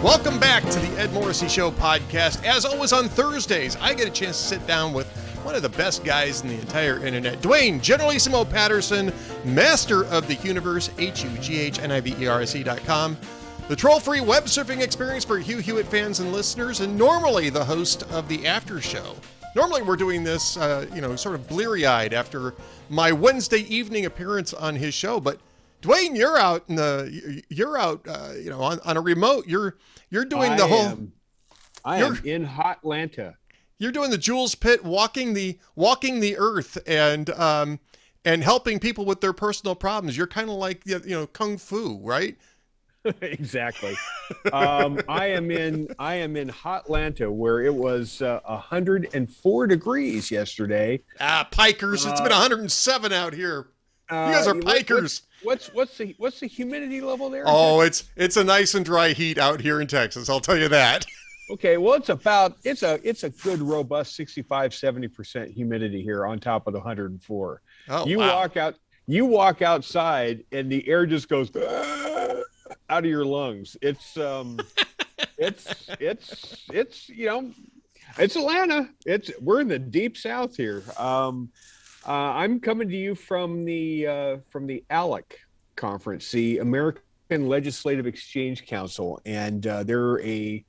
Welcome back to the Ed Morrissey Show podcast. As always on Thursdays, I get a chance to sit down with one of the best guys in the entire internet, Duane Generalissimo Patterson, master of the universe, HUGHNIVERSE.com, the troll-free web surfing experience for Hugh Hewitt fans and listeners, and normally the host of the after show. Normally we're doing this, sort of bleary-eyed after my Wednesday evening appearance on his show, but Duane, you're out on a remote. You're doing the whole. I am in Hotlanta. You're doing the Jules Pit, walking the earth, and helping people with their personal problems. You're kind of like kung fu, right? Exactly. I am in Hotlanta, where it was 104 degrees yesterday. Pikers! It's been 107 out here. You guys are pikers. What's the humidity level there? Oh, it's a nice and dry heat out here in Texas. I'll tell you that. Okay, well, it's a good robust 65-70% humidity here on top of the 104. Oh, You walk outside and the air just goes out of your lungs. It's Atlanta. We're in the deep South here. I'm coming to you from the ALEC conference, the American Legislative Exchange Council, and they're a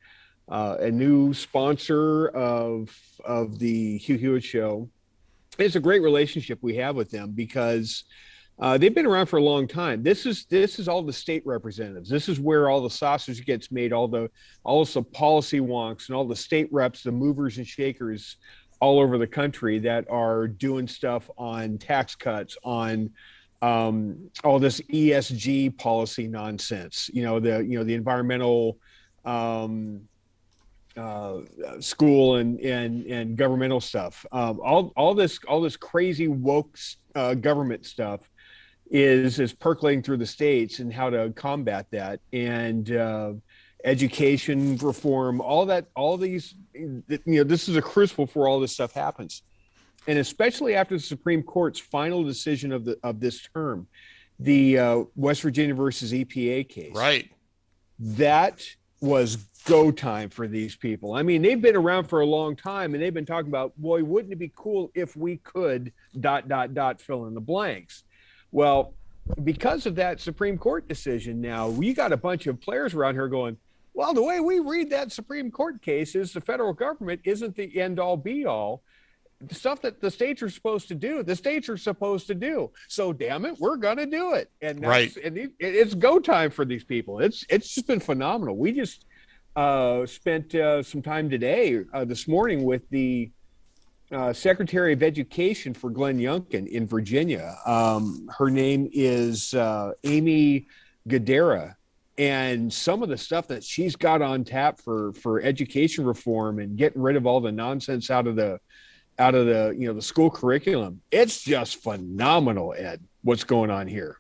new sponsor of the Hugh Hewitt Show. It's a great relationship we have with them because they've been around for a long time. This is all the state representatives. This is where all the sausage gets made, all the policy wonks and all the state reps, the movers and shakers all over the country that are doing stuff on tax cuts, on all this ESG policy nonsense, the environmental school and governmental stuff. All this crazy woke government stuff is percolating through the states, and how to combat that, and education reform, this is a crucible before all this stuff happens. And especially after the Supreme Court's final decision of this term, the West Virginia versus EPA case. Right. That was go time for these people. I mean, they've been around for a long time, and they've been talking about, boy, wouldn't it be cool if we could ... fill in the blanks. Well, because of that Supreme Court decision, now we got a bunch of players around here going, well, the way we read that Supreme Court case is the federal government isn't the end all be all. The stuff that the states are supposed to do, the states are supposed to do. So damn it, we're going to do it. And right. And it's go time for these people. It's just been phenomenal. We just spent some time today, this morning, with the Secretary of Education for Glenn Youngkin in Virginia. Her name is Amy Gadara. And some of the stuff that she's got on tap for education reform and getting rid of all the nonsense out of the the school curriculum, it's just phenomenal, Ed, what's going on here.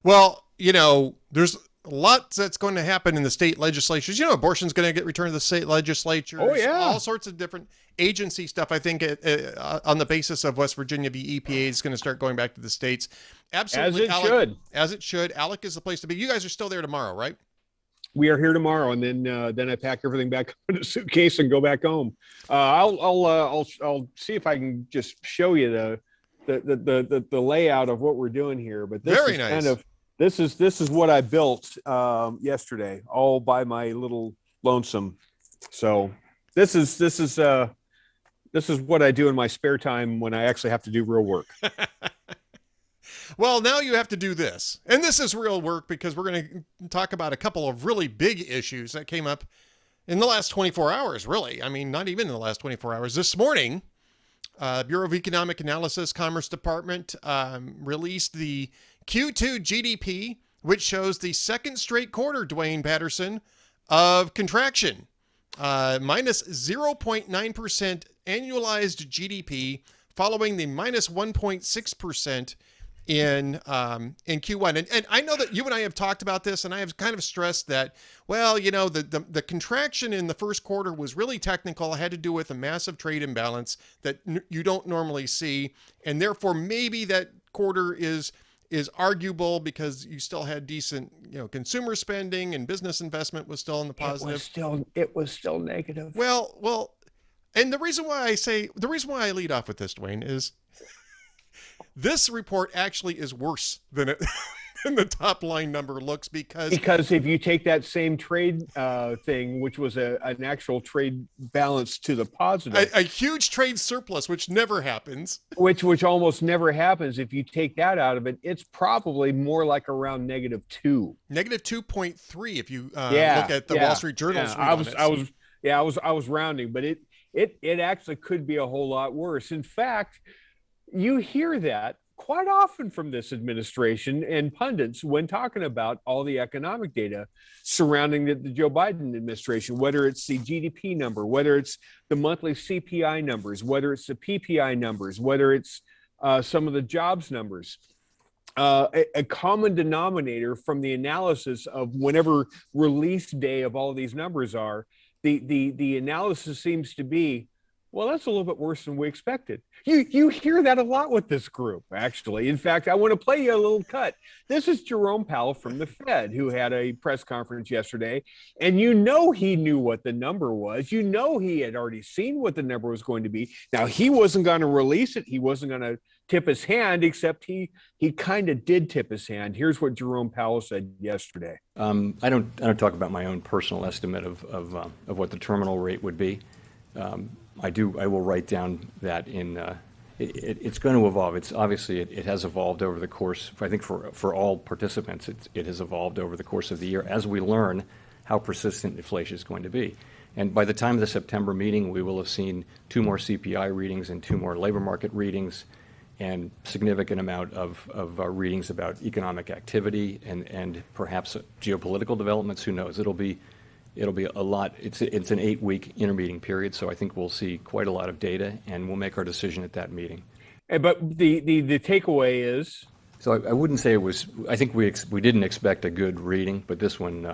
Well, there's lots that's going to happen in the state legislatures. Abortion's going to get returned to the state legislatures. Oh, yeah. All sorts of different agency stuff. I think on the basis of West Virginia, the EPA is going to start going back to the states. Absolutely. As it should. ALEC is the place to be. You guys are still there tomorrow, right? We are here tomorrow, and then I pack everything back in a suitcase and go back home. I'll see if I can just show you the layout of what we're doing here. But this Very is nice. This is what I built yesterday, all by my little lonesome. So this is what I do in my spare time when I actually have to do real work. Well, now you have to do this. And this is real work because we're going to talk about a couple of really big issues that came up in the last 24 hours, really. I mean, not even in the last 24 hours. This morning, Bureau of Economic Analysis, Commerce Department released the Q2 GDP, which shows the second straight quarter, Duane Patterson, of contraction. Minus 0.9% annualized GDP, following the minus 1.6% in Q1. And I know that you and I have talked about this, and I have kind of stressed that, well, the contraction in the first quarter was really technical. It had to do with a massive trade imbalance that you don't normally see. And therefore, maybe that quarter is is arguable because you still had decent, consumer spending and business investment was still in the positive. It was still negative. Well, and the reason why I lead off with this, Duane, is this report actually is worse than it than the top line number looks because if you take that same trade thing, which was an actual trade balance to the positive, a huge trade surplus, which never happens, which almost never happens. If you take that out of it, it's probably more like around -2, -2.3. If you look at the Wall Street Journal's read I was rounding, but it actually could be a whole lot worse. In fact, you hear that quite often from this administration and pundits when talking about all the economic data surrounding the Joe Biden administration, whether it's the GDP number, whether it's the monthly CPI numbers, whether it's the PPI numbers, whether it's some of the jobs numbers. A common denominator from the analysis of whenever release day of all these numbers are, the analysis seems to be, well, that's a little bit worse than we expected. You hear that a lot with this group, actually. In fact, I want to play you a little cut. This is Jerome Powell from the Fed, who had a press conference yesterday, and he knew what the number was. He had already seen what the number was going to be. Now, he wasn't going to release it. He wasn't going to tip his hand, except he kind of did tip his hand. Here's what Jerome Powell said yesterday. I don't talk about my own personal estimate of what the terminal rate would be. I will write down that it's going to evolve. It's obviously it has evolved over the course. I think for all participants, it has evolved over the course of the year as we learn how persistent inflation is going to be. And by the time of the September meeting, we will have seen 2 more CPI readings and 2 more labor market readings, and significant amount of readings about economic activity and perhaps geopolitical developments. Who knows? It'll be a lot. It's an 8-week intermeeting period, so I think we'll see quite a lot of data, and we'll make our decision at that meeting. But the takeaway is. So I wouldn't say it was. I think we didn't expect a good reading, but this one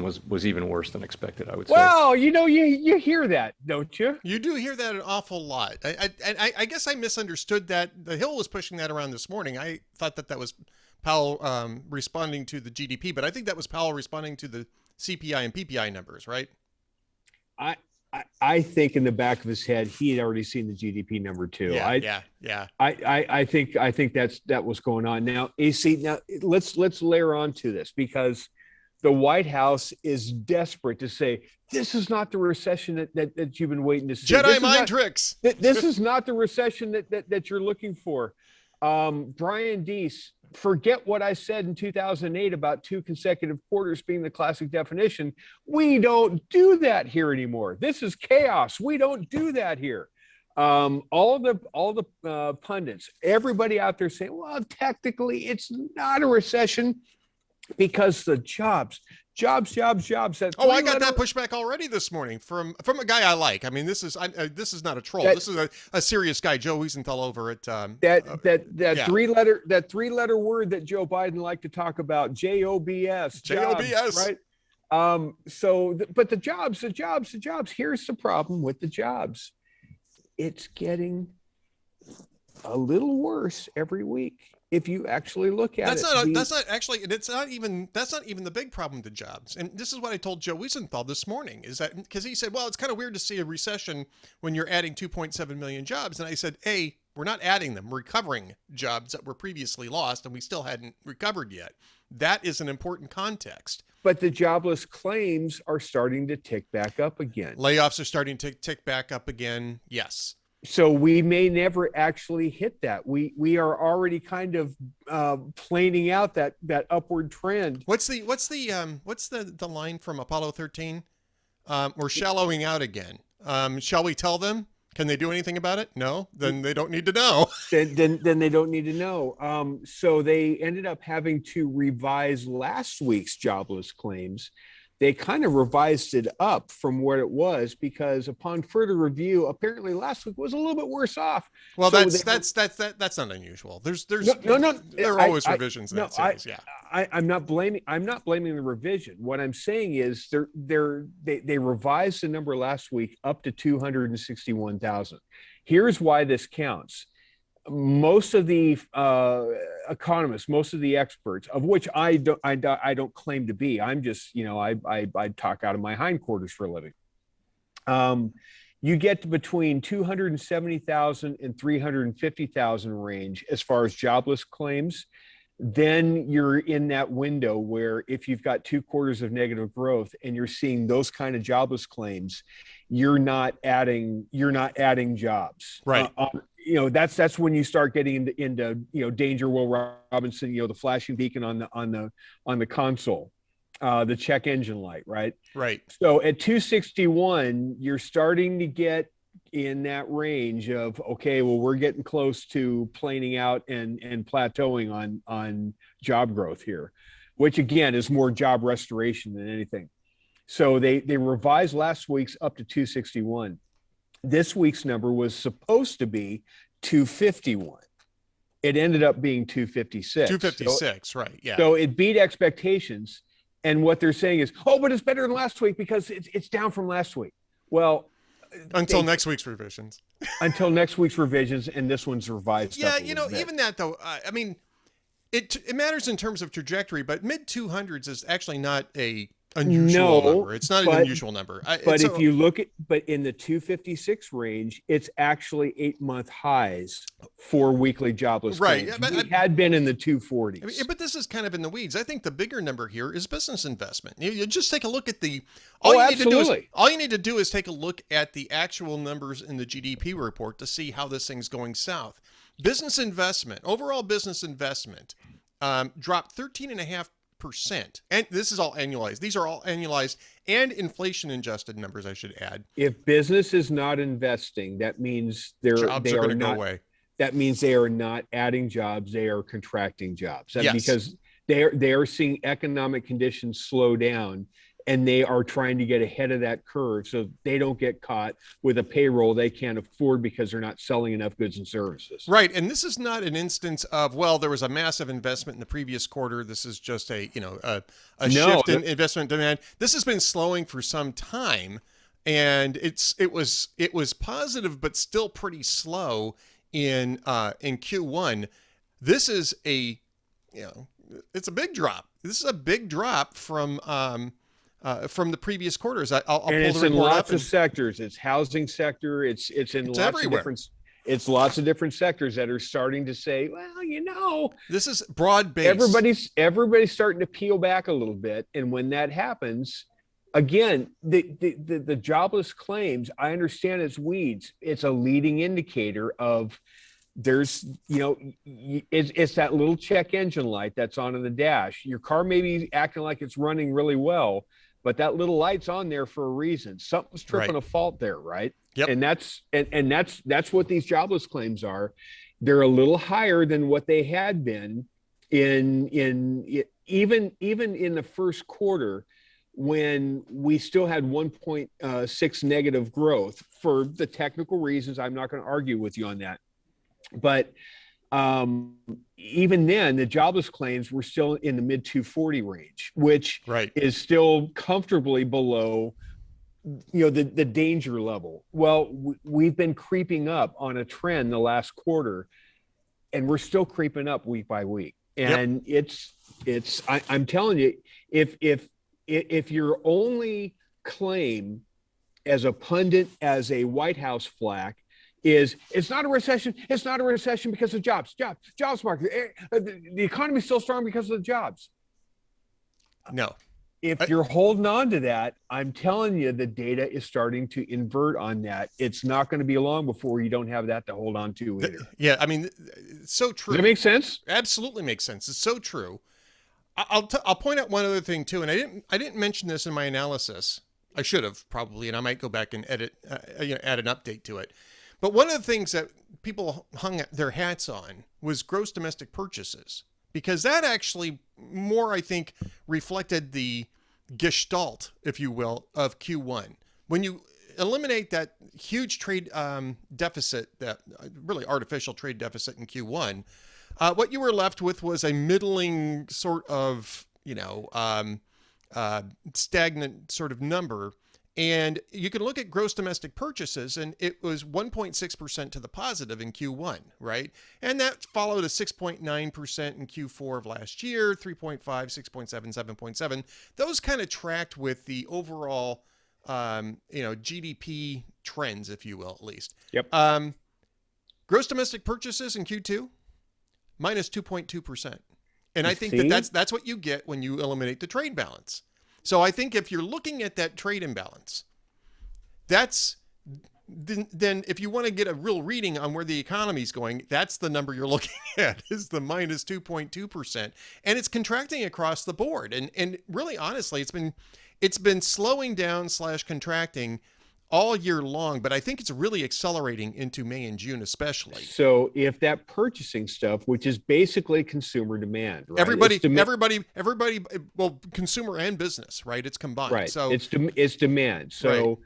was even worse than expected, I would say. Well, you hear that, don't you? You do hear that an awful lot. I guess I misunderstood that. The Hill was pushing that around this morning. I thought that was Powell responding to the GDP, but I think that was Powell responding to the CPI and PPI numbers, right? I think in the back of his head, he had already seen the GDP number too. Yeah. I think that was going on. Now, AC, let's layer on to this, because the White House is desperate to say, this is not the recession that you've been waiting to see. Jedi mind tricks. This is not the recession that you're looking for. Brian Deese, forget what I said in 2008 about 2 consecutive quarters being the classic definition. We don't do that here anymore. This is chaos. We don't do that here. All the pundits, everybody out there saying, well, technically it's not a recession because the jobs. I got that pushback already this morning from a guy I like. I mean, this is not a troll. This is a serious guy, Joe Wiesenthal over at that 3-letter word that Joe Biden liked to talk about, JOBS, right? But the jobs. Here's the problem with the jobs. It's getting a little worse every week. If you actually look at that's not even the big problem with the jobs. And this is what I told Joe Wiesenthal this morning, is that because he said, well, it's kind of weird to see a recession when you're adding 2.7 million jobs. And I said, we're not adding them, we're recovering jobs that were previously lost and we still hadn't recovered yet. That is an important context. But the jobless claims are starting to tick back up again. Layoffs are starting to tick back up again. Yes. So we may never actually hit that. We are already kind of planing out that upward trend. What's the line from Apollo 13? We're shallowing out again. Shall we tell them? Can they do anything about it? No. Then they don't need to know. then they don't need to know. So they ended up having to revise last week's jobless claims. They kind of revised it up from what it was, because upon further review, apparently last week was a little bit worse off. Well, so that's not unusual. There are always revisions in that series. I'm not blaming the revision. What I'm saying is they revised the number last week up to 261,000. Here's why this counts. most of the economists, most of the experts, of which I don't claim to be. I'm just, I talk out of my hindquarters for a living. You get to between 270,000 and 350,000 range as far as jobless claims. Then you're in that window where if you've got 2 quarters of negative growth and you're seeing those kind of jobless claims, you're not adding jobs. Right. That's when you start getting into danger, Will Robinson, the flashing beacon on the console, the check engine light, right? Right. So at 261, you're starting to get in that range of, okay, well, we're getting close to planing out and plateauing on job growth here, which again is more job restoration than anything. So they revised last week's up to 261. This week's number was supposed to be 251. It ended up being 256. 256, right? Yeah. So it beat expectations. And what they're saying is, oh, but it's better than last week because it's down from last week. Well, until next week's revisions. Until next week's revisions, and this one's revised. Yeah, even that though. I mean, it matters in terms of trajectory, but mid 200s is actually not a unusual number. It's not an unusual number. But if you look at, in the 256 range, it's actually 8-month highs for weekly jobless claims. Right. We had been in the 240s. I mean, but this is kind of in the weeds. I think the bigger number here is business investment. You just take a look at the. All you need to do is take a look at the actual numbers in the GDP report to see how this thing's going south. Business investment, overall business investment, dropped 13.5%. And this is all annualized. These are all annualized and inflation adjusted numbers, I should add. If business is not investing, that means jobs are going to go away. That means they are not adding jobs, they are contracting jobs. Yes. Because they are seeing economic conditions slow down, and they are trying to get ahead of that curve so they don't get caught with a payroll they can't afford because they're not selling enough goods and services. Right. And this is not an instance of, well, there was a massive investment in the previous quarter. This is just a shift in investment demand. This has been slowing for some time, and it was positive but still pretty slow in Q1. This is it's a big drop. This is a big drop from the previous quarters. I'll pull it's the report in lots up of sectors. It's housing sector. It's lots everywhere. of different. It's lots of different sectors that are starting to say, well, this is broad based. Everybody's starting to peel back a little bit, and when that happens, again, the jobless claims, I understand it's weeds. It's a leading indicator of there's it's that little check engine light that's on in the dash. Your car may be acting like it's running really well, but that little light's on there for a reason. Something's tripping a fault there, right? Yep. And that's what these jobless claims are. They're a little higher than what they had been in even in the first quarter, when we still had 1.6 negative growth for the technical reasons. I'm not going to argue with you on that. But even then, the jobless claims were still in the mid 240 range, which is still comfortably below, the danger level. Well, we've been creeping up on a trend the last quarter, and we're still creeping up week by week. And I'm telling you, if your only claim as a pundit, as a White House flack, is it's not a recession. It's not a recession because of jobs market. The economy's still strong because of the jobs. No. If you're holding on to that, I'm telling you, the data is starting to invert on that. It's not going to be long before you don't have that to hold on to either. Yeah, I mean, it's so true. Does that make sense? Absolutely makes sense. It's so true. I'll point out one other thing too, and I didn't mention this in my analysis. I should have probably, and I might go back and add an update to it. But one of the things that people hung their hats on was gross domestic purchases, because that actually more, I think, reflected the gestalt, if you will, of Q1. When you eliminate that huge trade deficit, that really artificial trade deficit in Q1, what you were left with was a middling sort of, stagnant sort of number. And you can look at gross domestic purchases, and it was 1.6% to the positive in Q1, right? And that followed a 6.9% in Q4 of last year, 3.5, 6.7, 7.7. Those kind of tracked with the overall, GDP trends, if you will, at least. Yep. Gross domestic purchases in Q2, minus 2.2%. And I think See? that's what you get when you eliminate the trade balance. So I think if you're looking at that trade imbalance, then if you want to get a real reading on where the economy's going, that's the number you're looking at, is the minus 2.2%. And it's contracting across the board. And really, honestly, it's been slowing down / contracting all year long, but I think it's really accelerating into May and June, especially. So if that purchasing stuff, which is basically consumer demand, right? Everybody, well, consumer and business, right? It's combined. Right. So it's demand. So,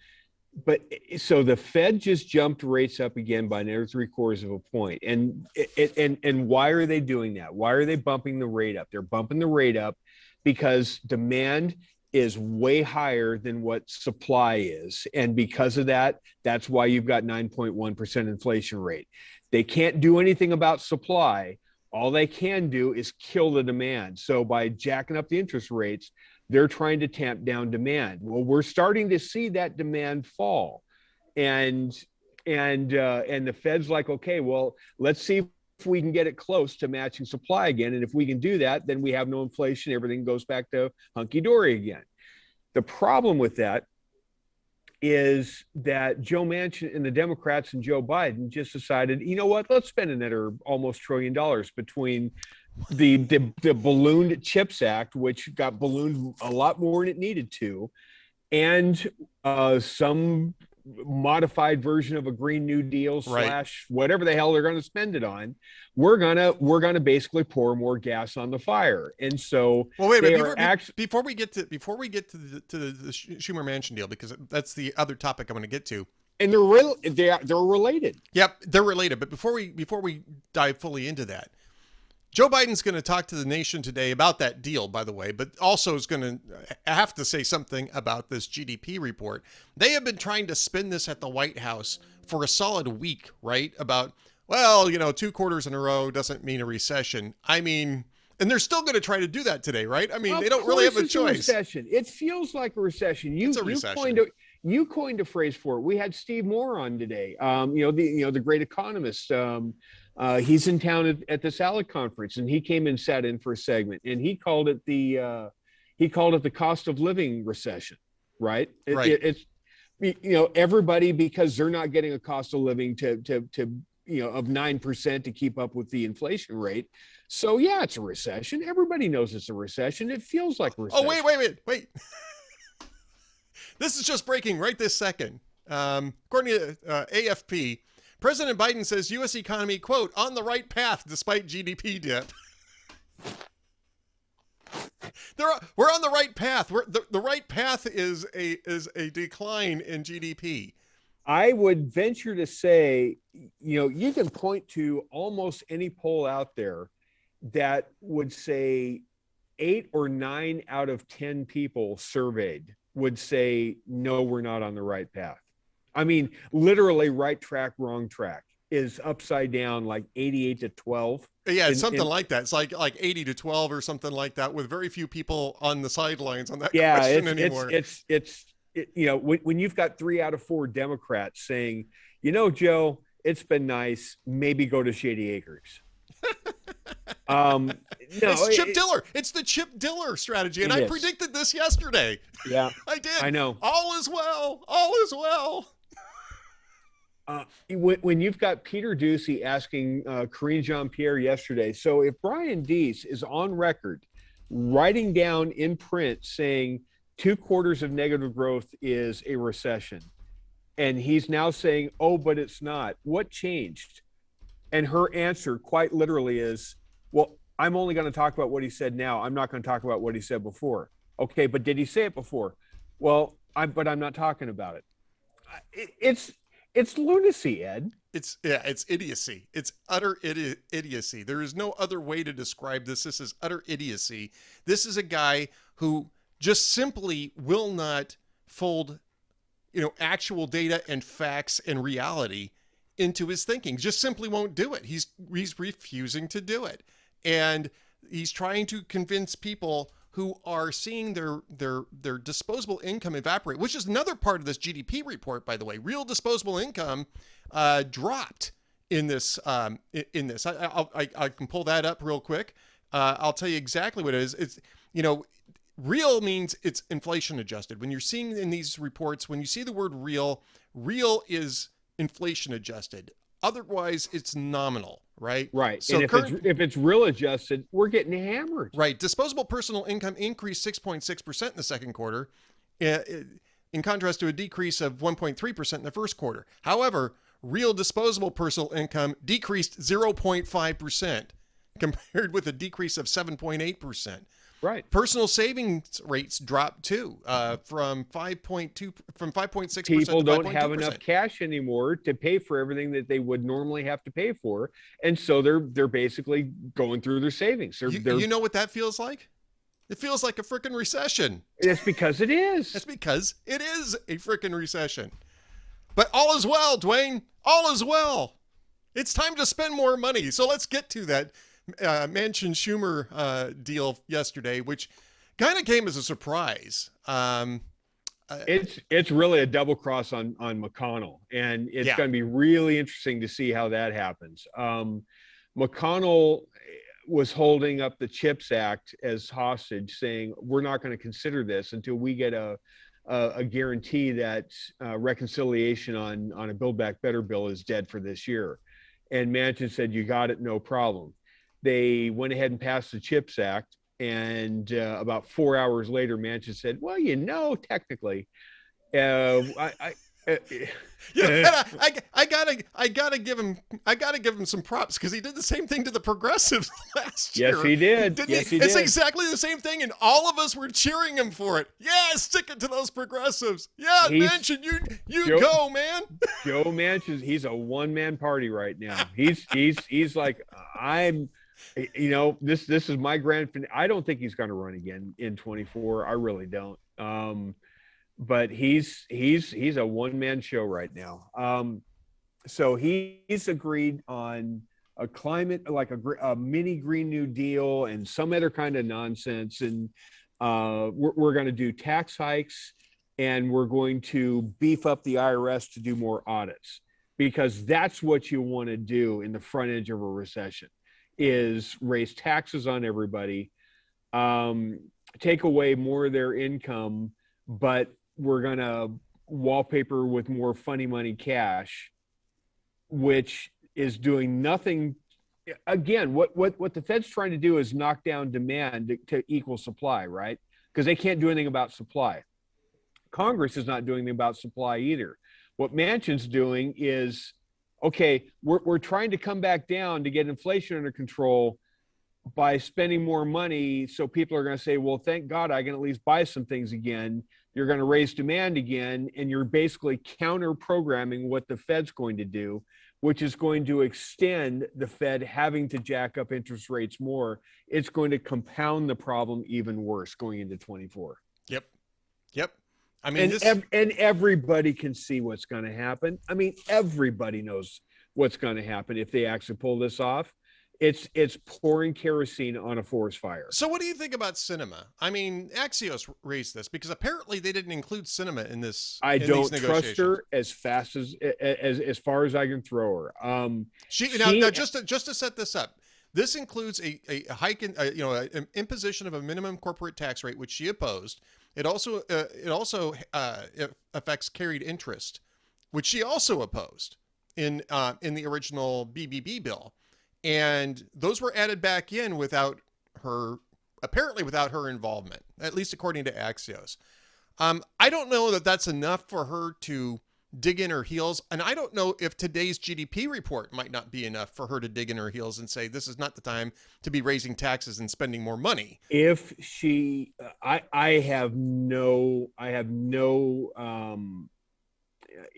right. So the Fed just jumped rates up again by another 0.75 of a point. And why are they doing that? Why are they bumping the rate up? They're bumping the rate up because demand is way higher than what supply is. And because of that, that's why you've got 9.1% inflation rate. They can't do anything about supply. All they can do is kill the demand. So by jacking up the interest rates, they're trying to tamp down demand. Well, we're starting to see that demand fall. And the Fed's like, okay, well, let's see if we can get it close to matching supply again. And if we can do that, then we have no inflation. Everything goes back to hunky-dory again. The problem with that is that Joe Manchin and the Democrats and Joe Biden just decided, you know what, let's spend another almost $1 trillion between the ballooned CHIPS Act, which got ballooned a lot more than it needed to, and some modified version of a Green New Deal / whatever the hell they're going to spend it on. We're gonna basically pour more gas on the fire. And so, well, wait a minute, before we get to the Schumer Manchin deal, because that's the other topic I'm going to get to. And they're related. Yep, they're related. But before we dive fully into that, Joe Biden's going to talk to the nation today about that deal, by the way, but also is going to have to say something about this GDP report. They have been trying to spin this at the White House for a solid week, right? About, well, 2 quarters in a row doesn't mean a recession. I mean, and they're still going to try to do that today, right? I mean, they don't really have a choice. Recession. It feels like a recession. It's a recession. You coined a phrase for it. We had Steve Moore on today. The great economist. He's in town at this ALEC conference, and he came and sat in for a segment, and he called it the cost of living recession, right? It's everybody, because they're not getting a cost of living of 9% to keep up with the inflation rate. So yeah, it's a recession. Everybody knows it's a recession. It feels like a recession. Oh, wait. This is just breaking right this second. According to AFP, President Biden says U.S. economy, quote, on the right path despite GDP dip. We're on the right path. The right path is a decline in GDP. I would venture to say, you can point to almost any poll out there that would say 8 or 9 out of 10 people surveyed would say, no, we're not on the right path. I mean, literally right track, wrong track is upside down, like 88-12. Yeah, it's something like that. It's like 80-12 or something like that, with very few people on the sidelines on that question anymore. When you've got 3 out of 4 Democrats saying, Joe, it's been nice, maybe go to Shady Acres. It's Chip Diller. It's the Chip Diller strategy. And I predicted this yesterday. Yeah, I did. I know. All is well. All is well. When you've got Peter Doocy asking Karine Jean-Pierre yesterday, so if Brian Deese is on record writing down in print saying 2 quarters of negative growth is a recession, and he's now saying, oh, but it's not, what changed? And her answer quite literally is, well, I'm only going to talk about what he said now. I'm not going to talk about what he said before. Okay, but did he say it before? Well, I'm not talking about it. It's lunacy, Ed. It's idiocy. It's utter idiocy. There is no other way to describe this. This is utter idiocy. This is a guy who just simply will not fold actual data and facts and reality into his thinking. Just simply won't do it. He's refusing to do it. And he's trying to convince people who are seeing their disposable income evaporate, which is another part of this GDP report, by the way. Real disposable income dropped in this. I can pull that up real quick. I'll tell you exactly what it is. It's, real means it's inflation adjusted. When you're seeing in these reports, when you see the word real is inflation adjusted. Otherwise, it's nominal, right? Right. So and if it's real adjusted, we're getting hammered. Right. Disposable personal income increased 6.6% in the second quarter, in contrast to a decrease of 1.3% in the first quarter. However, real disposable personal income decreased 0.5% compared with a decrease of 7.8%. Right. Personal savings rates dropped too, from 5.6%. People to don't 5.2%. have enough cash anymore to pay for everything that they would normally have to pay for, and so they're basically going through their savings. You know what that feels like? It feels like a freaking recession. It's because it is. That's because it is a freaking recession. But all is well, Duane. All is well. It's time to spend more money. So let's get to that Manchin Schumer deal yesterday, which kind of came as a surprise. It's really a double cross on McConnell, and it's going to be really interesting to see how that happens. McConnell was holding up the CHIPS Act as hostage, saying we're not going to consider this until we get a guarantee that reconciliation on a Build Back Better bill is dead for this year. And Manchin said, you got it, no problem. They went ahead and passed the CHIPS Act, and about 4 hours later, Manchin said, well, technically, I gotta give him some props, because he did the same thing to the progressives last year. Yes, he did. It's exactly the same thing, and all of us were cheering him for it. Yeah, stick it to those progressives. Yeah, Manchin, you go, man. Joe Manchin, he's a one-man party right now. He's like, this is my grand finale. I don't think he's going to run again in 24. I really don't. But he's a one-man show right now. So he's agreed on a climate, like a mini Green New Deal and some other kind of nonsense. And we're going to do tax hikes, and we're going to beef up the IRS to do more audits, because that's what you want to do in the front edge of a recession, is raise taxes on everybody, take away more of their income, but we're going to wallpaper with more funny money cash, which is doing nothing. Again, what the Fed's trying to do is knock down demand to equal supply, right? Because they can't do anything about supply. Congress is not doing anything about supply either. What Manchin's doing is, okay, we're trying to come back down to get inflation under control by spending more money. So people are going to say, well, thank God I can at least buy some things again. You're going to raise demand again, and you're basically counter-programming what the Fed's going to do, which is going to extend the Fed having to jack up interest rates more. It's going to compound the problem even worse going into 24. Yep. I mean, and everybody can see what's going to happen. I mean, everybody knows what's going to happen if they actually pull this off. It's pouring kerosene on a forest fire. So what do you think about Sinema? I mean, Axios raised this because apparently they didn't include Sinema in this. I don't trust her as fast as far as I can throw her. Now just to set this up, this includes a hike in an imposition of a minimum corporate tax rate, which she opposed. It also affects carried interest, which she also opposed in the original BBB bill. And those were added back in without her involvement, at least according to Axios. I don't know that that's enough for her to dig in her heels. And I don't know if today's GDP report might not be enough for her to dig in her heels and say, this is not the time to be raising taxes and spending more money. If she, I have no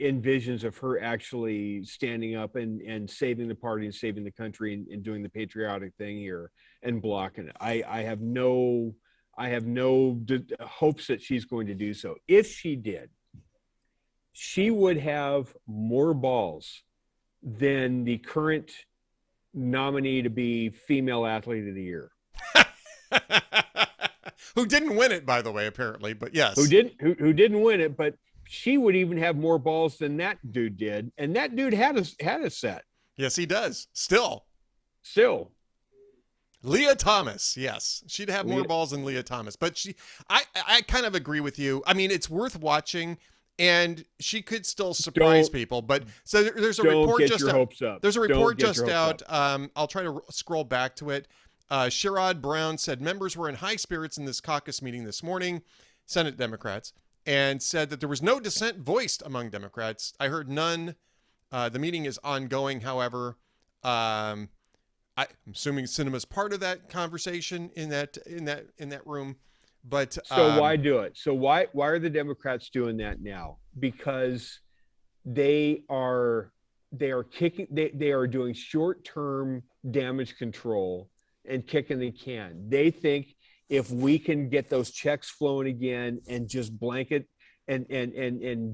envisions of her actually standing up and saving the party and saving the country and doing the patriotic thing here and blocking it. I have no hopes that she's going to do so. If she did, she would have more balls than the current nominee to be Female Athlete of the Year. Who didn't win it, by the way, apparently, but yes. Who didn't win it, but she would even have more balls than that dude did. And that dude had a set. Yes, he does. Still. Leah Thomas, yes. She'd have more balls than Leah Thomas. But I kind of agree with you. I mean, it's worth watching, and she could still surprise people. But so there's a report just out. There's a report just out. I'll try to scroll back to it. Sherrod Brown said members were in high spirits in this caucus meeting this morning, Senate Democrats, and said that there was no dissent voiced among Democrats. I heard none. The meeting is ongoing, however. I'm assuming Sinema's part of that conversation in that room. But so why do it? So why are the Democrats doing that now? Because they are kicking. They are doing short-term damage control and kicking the can. They think if we can get those checks flowing again and just blanket and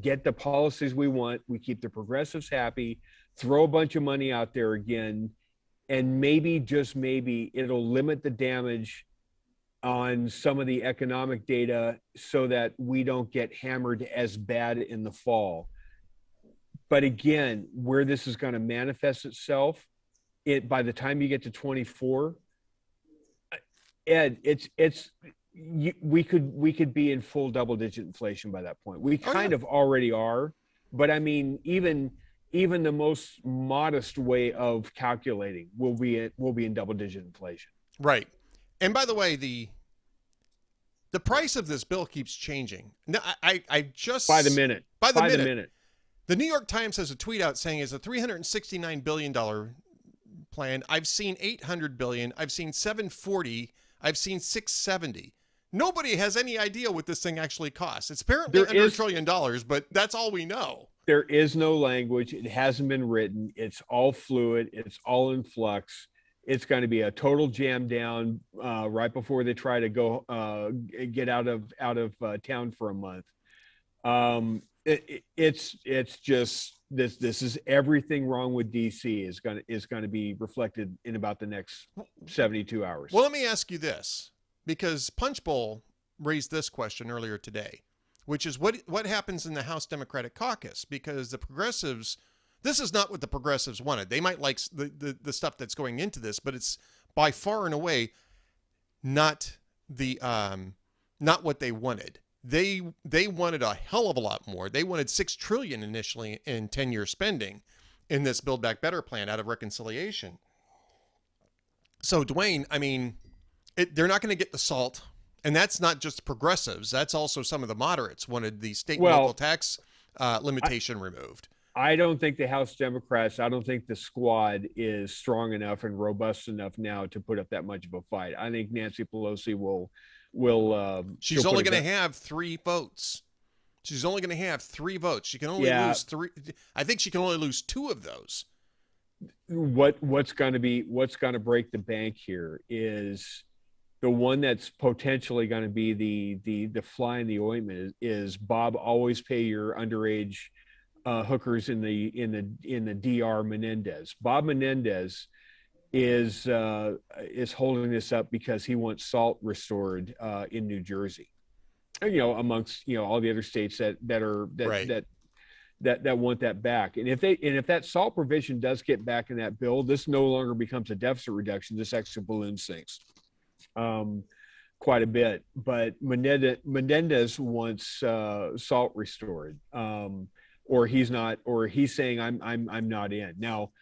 get the policies we want, we keep the progressives happy, throw a bunch of money out there again, and maybe, just maybe, it'll limit the damage on some of the economic data so that we don't get hammered as bad in the fall. But again, where this is going to manifest itself, by the time you get to 24, Ed, we could be in full double-digit inflation by that point. We kind of already are, but I mean, even the most modest way of calculating will be in double-digit inflation. Right. And by the way, the price of this bill keeps changing. Now, I just by the minute. The New York Times has a tweet out saying it's a $369 billion plan. I've seen $800 billion. I've seen $740. I've seen $670. Nobody has any idea what this thing actually costs. It's apparently under $1 trillion, but that's all we know. There is no language. It hasn't been written. It's all fluid. It's all in flux. It's going to be a total jam down right before they try to go get out of town for a month. It's just this is everything wrong with DC is going to be reflected in about the next 72 hours. Well, let me ask you this, because Punchbowl raised this question earlier today, which is what happens in the House Democratic Caucus, because the progressives, this is not what the progressives wanted. They might like the stuff that's going into this, but it's by far and away not what they wanted. They wanted a hell of a lot more. They wanted $6 trillion initially in 10-year spending in this Build Back Better plan out of reconciliation. So, Duane, I mean, they're not going to get the SALT, and that's not just progressives. That's also some of the moderates wanted the state and local tax limitation removed. I don't think the House Democrats, I don't think the squad is strong enough and robust enough now to put up that much of a fight. I think Nancy Pelosi will she's only going to have 3 votes. She's only going to have 3 votes. She can only lose 3. I think she can only lose 2 of those. What's going to break the bank here is the one that's potentially going to be the fly in the ointment is Bob always pay your underage hookers in the DR Menendez. Bob Menendez is holding this up because he wants SALT restored in New Jersey, amongst all the other states that want that back. And if that SALT provision does get back in that bill, this no longer becomes a deficit reduction. This actually balloons things quite a bit. But Menendez wants SALT restored, or he's saying I'm not in. Now,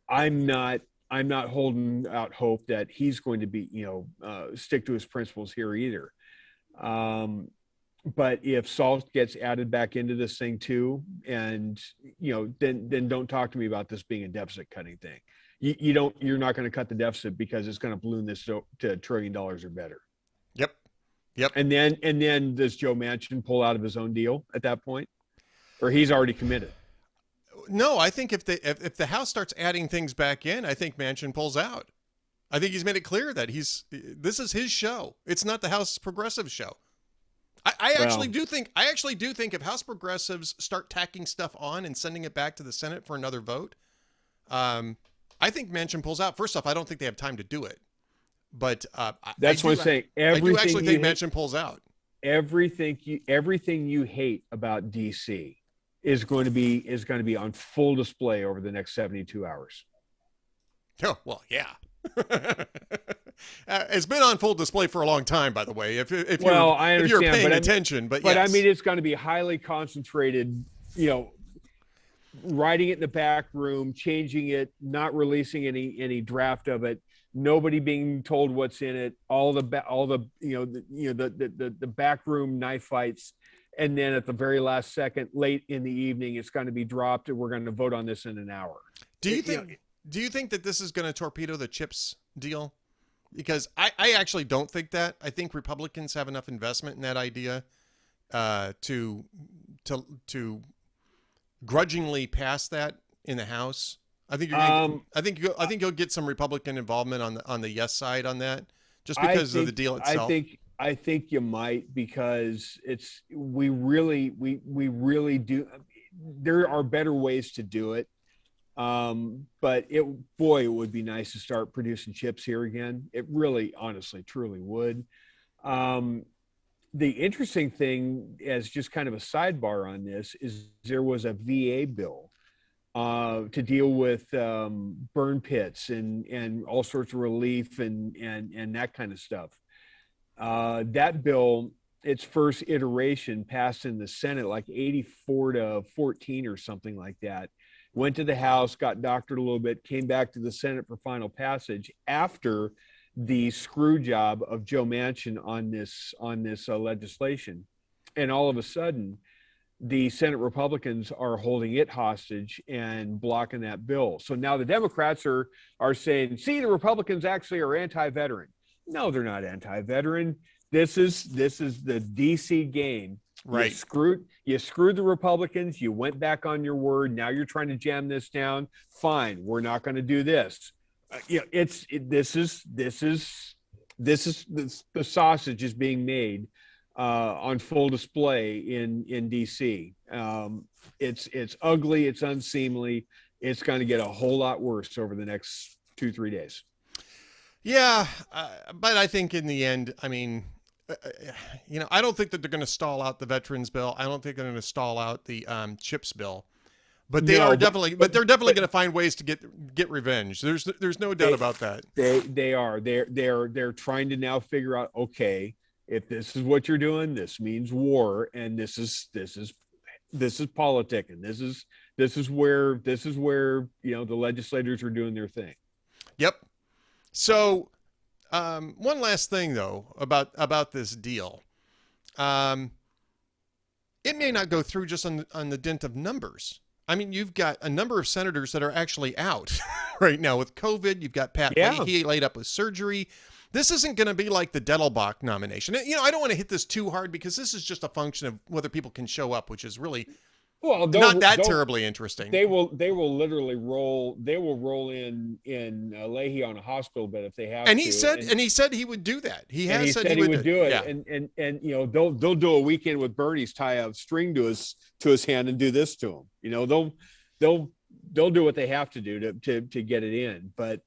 I'm not holding out hope that he's going to be, stick to his principles here either. But if SALT gets added back into this thing too, and then don't talk to me about this being a deficit cutting thing. You're not going to cut the deficit because it's going to balloon this to $1 trillion or better. Yep. And then does Joe Manchin pull out of his own deal at that point, or he's already committed? No, I think if the House starts adding things back in, I think Manchin pulls out. I think he's made it clear that this is his show. It's not the House progressive show. I actually do think if House progressives start tacking stuff on and sending it back to the Senate for another vote, I think Manchin pulls out. First off, I don't think they have time to do it, but that's what I'm saying. I do actually think Manchin pulls out. Everything you hate about DC is going to be on full display over the next 72 hours. Oh, well, yeah. It's been on full display for a long time, by the way. If you're paying attention, but yes. I mean, it's going to be highly concentrated. Writing it in the back room, changing it, not releasing any draft of it, nobody being told what's in it, all the back room knife fights, and then at the very last second, late in the evening, it's going to be dropped, and we're going to vote on this in an hour. Do you think that this is going to torpedo the CHIPS deal? Because I actually don't think that. I think Republicans have enough investment in that idea to grudgingly pass that in the House. I think you'll get some Republican involvement on the yes side on that, just because of the deal itself. I think you might, because we really do. There are better ways to do it. But it would be nice to start producing chips here again. It really, honestly, truly would. The interesting thing, as just kind of a sidebar on this, is there was a VA bill to deal with burn pits and all sorts of relief and that kind of stuff. That bill, its first iteration, passed in the Senate like 84-14 or something like that. Went to the House, got doctored a little bit, came back to the Senate for final passage after the screw job of Joe Manchin on this legislation. And all of a sudden, the Senate Republicans are holding it hostage and blocking that bill. So now the Democrats are saying, see, the Republicans actually are anti-veteran. No, they're not anti-veteran. This is the DC game. Right. You screwed the Republicans. You went back on your word. Now you're trying to jam this down. Fine. We're not going to do this. The sausage is being made on full display in DC. It's ugly. It's unseemly. It's going to get a whole lot worse over the next 2-3 days. Yeah. But I think in the end, I mean, I don't think that they're going to stall out the veterans bill. I don't think they're going to stall out the CHIPS bill, but they're definitely going to find ways to get revenge. There's no doubt about that. They're trying to now figure out, okay, if this is what you're doing, this means war, and this is politic, and this is where the legislators are doing their thing. Yep. So. One last thing, though, about this deal. It may not go through just on the dint of numbers. I mean, you've got a number of senators that are actually out right now with COVID. You've got Pat Leahy laid up with surgery. This isn't going to be like the Dettelbach nomination. I don't want to hit this too hard because this is just a function of whether people can show up, which is really not that terribly interesting. They will literally roll. They will roll in Leahy on a hospital bed if they have. And he said he would do that. He said he would do it. Yeah. And they'll do a weekend with Bernie's, tie a string to his hand and do this to him. They'll do what they have to do to get it in. But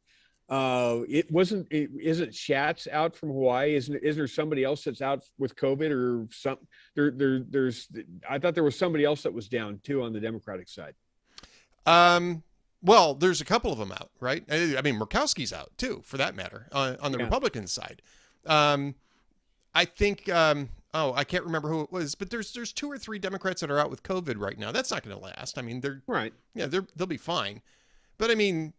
isn't Schatz out from Hawaii? Isn't there somebody else that's out with COVID or something? I thought there was somebody else that was down too on the Democratic side. Well, there's a couple of them out, right? I mean, Murkowski's out too, for that matter, on the Republican side. I think, I can't remember who it was, but there's 2 or 3 Democrats that are out with COVID right now. That's not going to last. I mean, they'll be fine. But I mean,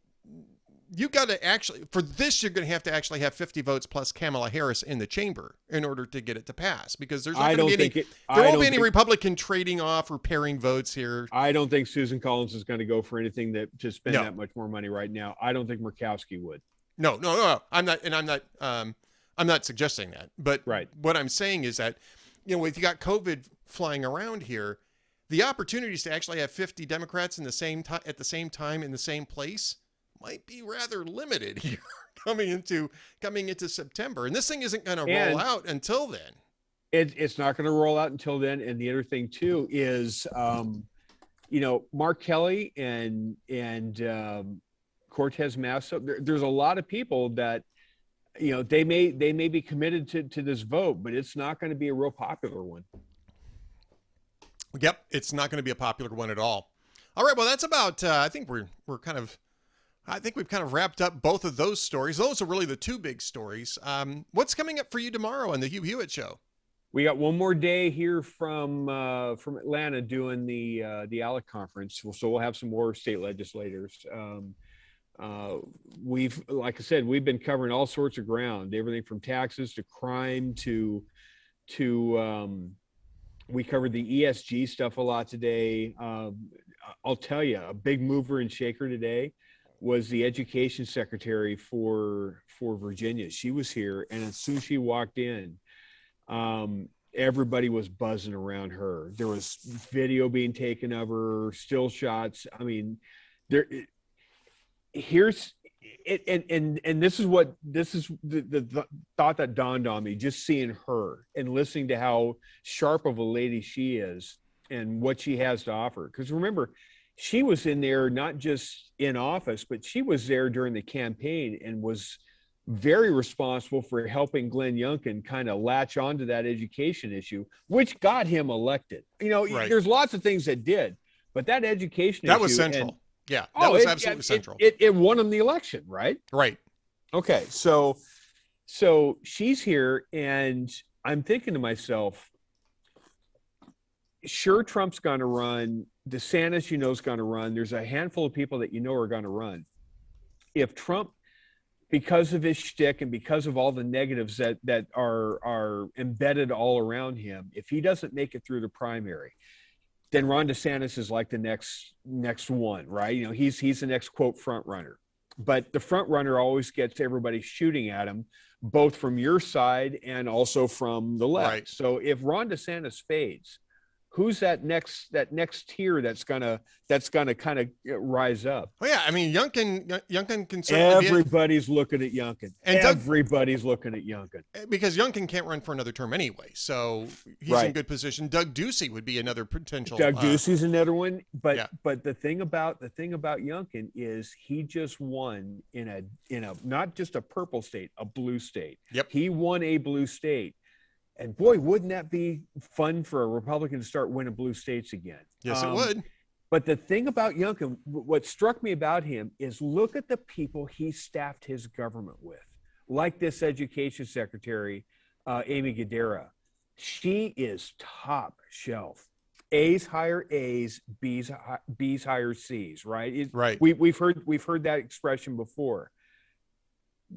you got to actually, for this, you're going to actually have 50 votes plus Kamala Harris in the chamber in order to get it to pass, because there's not going to be any Republican trading off or pairing votes here. I don't think Susan Collins is going to go for anything to spend that much more money right now. I don't think Murkowski would. No. I'm not suggesting that. But what I'm saying is that, if you got COVID flying around here, the opportunities to actually have 50 Democrats at the same time in the same place might be rather limited here coming into September. And this thing isn't going to roll out until then. It's not going to roll out until then. And the other thing too is, Mark Kelly and Cortez Masto. There's a lot of people that, they may be committed to this vote, but it's not going to be a real popular one. Yep, it's not going to be a popular one at all. All right, well, that's about. I think we've kind of wrapped up both of those stories. Those are really the two big stories. What's coming up for you tomorrow on the Hugh Hewitt Show? We got one more day here from Atlanta doing the ALEC conference. So we'll have some more state legislators. Like I said, we've been covering all sorts of ground, everything from taxes to crime to we covered the ESG stuff a lot today. I'll tell you, a big mover and shaker today was the education secretary for Virginia. She was here, and as soon as she walked in, everybody was buzzing around her. There was video being taken of her, still shots. I mean, here's it, and this is the thought that dawned on me just seeing her and listening to how sharp of a lady she is and what she has to offer. Because remember, she was in there not just in office, but she was there during the campaign and was very responsible for helping Glenn Youngkin kind of latch onto that education issue, which got him elected. Right. There's lots of things that did, but that education issue was central. That was absolutely central. It won him the election, right? Right. Okay, so she's here, and I'm thinking to myself, sure, Trump's going to run. DeSantis, is going to run. There's a handful of people that are going to run. If Trump, because of his shtick and because of all the negatives that are embedded all around him, if he doesn't make it through the primary, then Ron DeSantis is like the next one, right? He's the next quote front runner. But the front runner always gets everybody shooting at him, both from your side and also from the left. Right. So if Ron DeSantis fades, who's that next tier that's gonna kind of rise up? Oh yeah, I mean Youngkin can certainly. Everybody's looking at Youngkin, and everybody's looking at Youngkin because Youngkin can't run for another term anyway, so he's in good position. Doug Ducey would be another potential. Doug Ducey's another one, but the thing about Youngkin is he just won in a not just a purple state, a blue state. Yep, he won a blue state. And boy, wouldn't that be fun for a Republican to start winning blue states again? Yes, it would. But the thing about Youngkin, what struck me about him is look at the people he staffed his government with, like this education secretary, Amy Gadara. She is top shelf. A's hire A's, B's hire C's, right? Right. We've heard that expression before.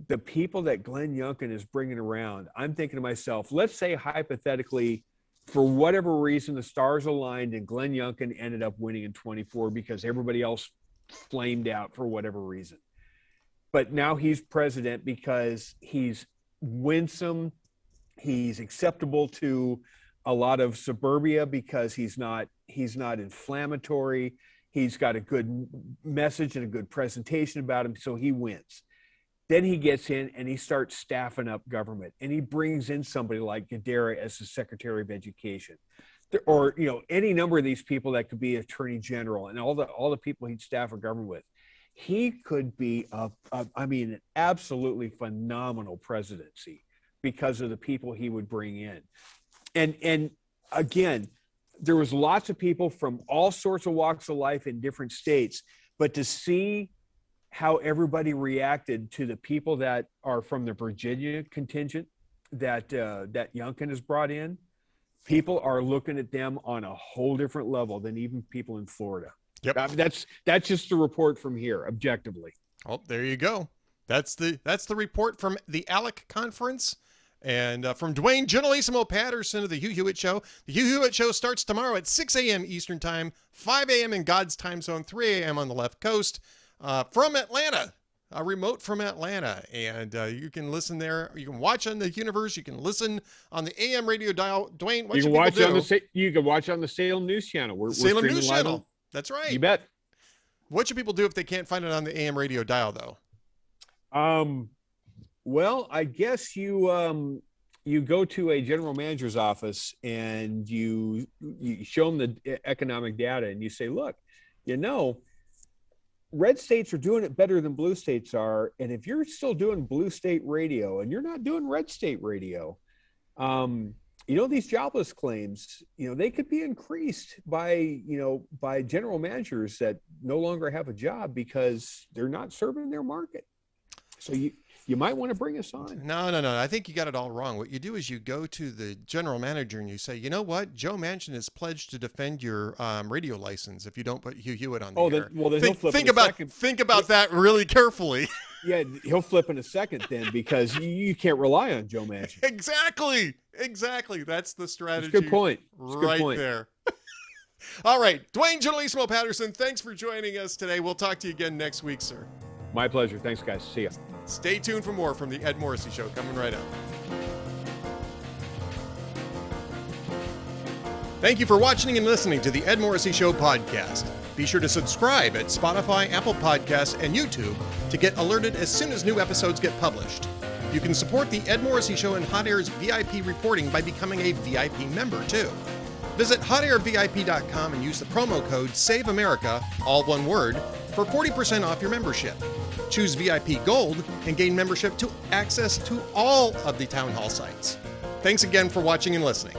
The people that Glenn Youngkin is bringing around, I'm thinking to myself, let's say hypothetically, for whatever reason, the stars aligned and Glenn Youngkin ended up winning in 24 because everybody else flamed out for whatever reason. But now he's president because he's winsome, he's acceptable to a lot of suburbia because he's not inflammatory, he's got a good message and a good presentation about him, so he wins. Then he gets in and he starts staffing up government, and he brings in somebody like Gadara as the Secretary of Education, or any number of these people that could be Attorney General, and all the people he'd staff a government with. He could be an absolutely phenomenal presidency because of the people he would bring in, and again, there was lots of people from all sorts of walks of life in different states, but to see how everybody reacted to the people that are from the Virginia contingent that Youngkin has brought in, people are looking at them on a whole different level than even people in Florida. Yep. That's just the report from here, objectively. Oh, there you go. That's the report from the ALEC conference. And from Duane Patterson of the Hugh Hewitt Show. The Hugh Hewitt Show starts tomorrow at 6 a.m. Eastern Time, 5 a.m. in God's time zone, 3 a.m. on the left coast. From Atlanta, a remote from Atlanta, and you can listen there. You can watch on the Universe. You can listen on the AM radio dial. Duane, what should people do? You can watch on the Salem News Channel. We're Salem News Channel. That's right. You bet. What should people do if they can't find it on the AM radio dial, though? Well, I guess you you go to a general manager's office and you show them the economic data and you say, look, red states are doing it better than blue states are. And if you're still doing blue state radio and you're not doing red state radio, these jobless claims, they could be increased by general managers that no longer have a job because they're not serving their market. So you might want to bring us on. No. I think you got it all wrong. What you do is you go to the general manager and you say, you know what? Joe Manchin is pledged to defend your radio license if you don't put Hugh Hewitt on the air. Then he'll flip in a second. Think about that really carefully. Yeah, he'll flip in a second then because you can't rely on Joe Manchin. Exactly. That's the strategy. That's a good point. There. All right. Duane Generalissimo Patterson, thanks for joining us today. We'll talk to you again next week, sir. My pleasure. Thanks, guys. See ya. Stay tuned for more from the Ed Morrissey Show coming right up. Thank you for watching and listening to the Ed Morrissey Show podcast. Be sure to subscribe at Spotify, Apple Podcasts, and YouTube to get alerted as soon as new episodes get published. You can support the Ed Morrissey Show and Hot Air's VIP reporting by becoming a VIP member, too. Visit hotairvip.com and use the promo code SAVEAmerica, all one word, for 40% off your membership. Choose VIP Gold and gain membership to access to all of the Town Hall sites. Thanks again for watching and listening.